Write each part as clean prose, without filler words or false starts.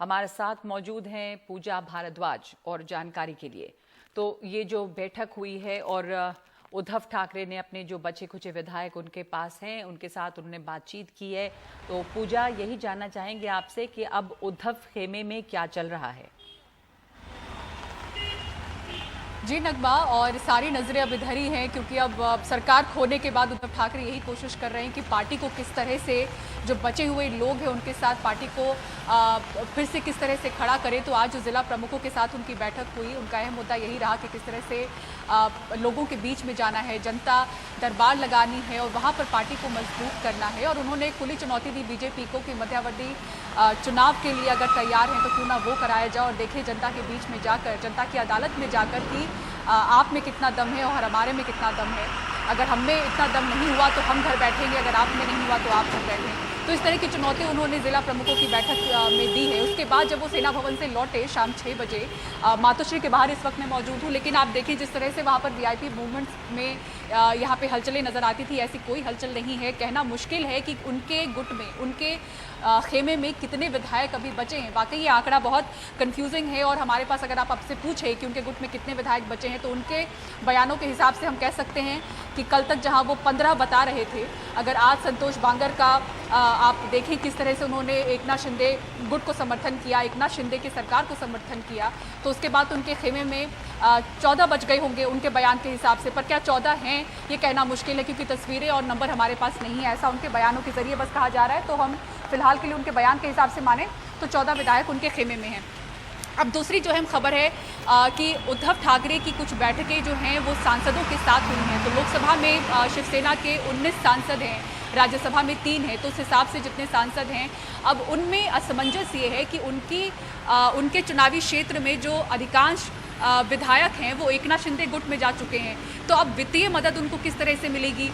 हमारे साथ मौजूद हैं पूजा भारद्वाज और जानकारी के लिए। तो ये जो बैठक हुई है और उद्धव ठाकरे ने अपने जो बचे खुचे विधायक उनके पास हैं, उनके साथ उन्होंने बातचीत की है। तो पूजा, यही जानना चाहेंगे आपसे कि अब उद्धव खेमे में क्या चल रहा है। जी नगमा, और सारी नजरें अब इधर ही हैं क्योंकि अब सरकार खोने के बाद उद्धव ठाकरे यही कोशिश कर रहे हैं कि पार्टी को किस तरह से, जो बचे हुए लोग हैं उनके साथ पार्टी को फिर से किस तरह से खड़ा करें। तो आज जो जिला प्रमुखों के साथ उनकी बैठक हुई, उनका अहम मुद्दा यही रहा कि किस तरह से लोगों के बीच में जाना है, जनता दरबार लगानी है और वहाँ पर पार्टी को मजबूत करना है। और उन्होंने खुली चुनौती दी बीजेपी को कि मध्यावधि चुनाव के लिए अगर तैयार हैं तो क्यों ना वो कराया जाए और देखें जनता के बीच में जाकर, जनता की अदालत में जाकर कि आप में कितना दम है और हमारे में कितना दम है। अगर हम में इतना दम नहीं हुआ तो हम घर बैठेंगे, अगर आप में नहीं हुआ तो आप घर बैठें। तो इस तरह की चुनौती उन्होंने जिला प्रमुखों की बैठक में दी है। उसके बाद जब वो सेना भवन से लौटे शाम 6 बजे, मातोश्री के बाहर इस वक्त मैं मौजूद हूँ, लेकिन आप देखिए जिस तरह से वहाँ पर वीआईपी मूवमेंट्स में यहाँ पे हलचलें नजर आती थी, ऐसी कोई हलचल नहीं है। कहना मुश्किल है कि उनके गुट में, उनके खेमे में कितने विधायक अभी बचे हैं। वाकई ये आंकड़ा बहुत कंफ्यूजिंग है और हमारे पास अगर आप आपसे पूछे कि उनके गुट में कितने विधायक बचे हैं तो उनके बयानों के हिसाब से हम कह सकते हैं कि कल तक जहां वो 15 बता रहे थे, अगर आज संतोष बांगर का आप देखें किस तरह से उन्होंने एकनाथ शिंदे गुट को समर्थन किया, एकनाथ शिंदे की सरकार को समर्थन किया, तो उसके बाद उनके खेमे में 14 बच गए होंगे उनके बयान के हिसाब से। पर क्या 14 हैं ये कहना मुश्किल है क्योंकि तस्वीरें और नंबर हमारे पास नहीं है, ऐसा उनके बयानों के जरिए बस कहा जा रहा है। तो हम फिलहाल के लिए उनके बयान के हिसाब से माने तो 14 विधायक उनके खेमे में हैं। अब दूसरी जो अहम खबर है कि उद्धव ठाकरे की कुछ बैठकें जो हैं वो सांसदों के साथ हुई हैं। तो लोकसभा में शिवसेना के 19 सांसद हैं, राज्यसभा में 3 हैं, तो उस हिसाब से जितने सांसद हैं अब उनमें असमंजस ये है कि उनके चुनावी क्षेत्र में जो अधिकांश विधायक हैं वो एकनाथ शिंदे गुट में जा चुके हैं। तो अब वित्तीय मदद उनको किस तरह से मिलेगी,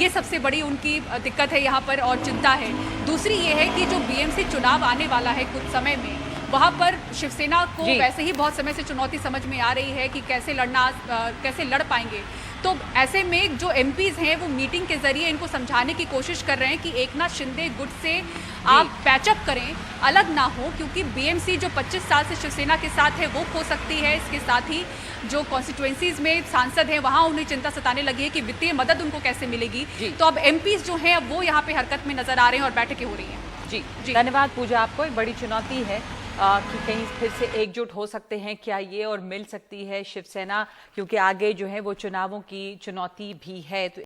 ये सबसे बड़ी उनकी दिक्कत है यहाँ पर और चिंता है। दूसरी ये है कि जो बीएमसी चुनाव आने वाला है कुछ समय में, वहाँ पर शिवसेना को वैसे ही बहुत समय से चुनौती समझ में आ रही है कि कैसे लड़ पाएंगे। तो ऐसे में जो एमपीज हैं वो मीटिंग के जरिए इनको समझाने की कोशिश कर रहे हैं कि एकनाथ शिंदे गुट से आप पैचअप करें, अलग ना हो, क्योंकि बीएमसी जो 25 साल से शिवसेना के साथ है वो खो सकती है। इसके साथ ही जो कॉन्स्टिट्यूएंसीज में सांसद हैं वहाँ उन्हें चिंता सताने लगी है कि वित्तीय मदद उनको कैसे मिलेगी। तो अब एमपीज जो हैं अब वो यहाँ पे हरकत में नजर आ रहे हैं और बैठकें हो रही हैं। जी धन्यवाद पूजा, आपको एक बड़ी चुनौती है कि कहीं फिर से एकजुट हो सकते हैं क्या ये और मिल सकती है शिवसेना, क्योंकि आगे जो है वो चुनावों की चुनौती भी है। तो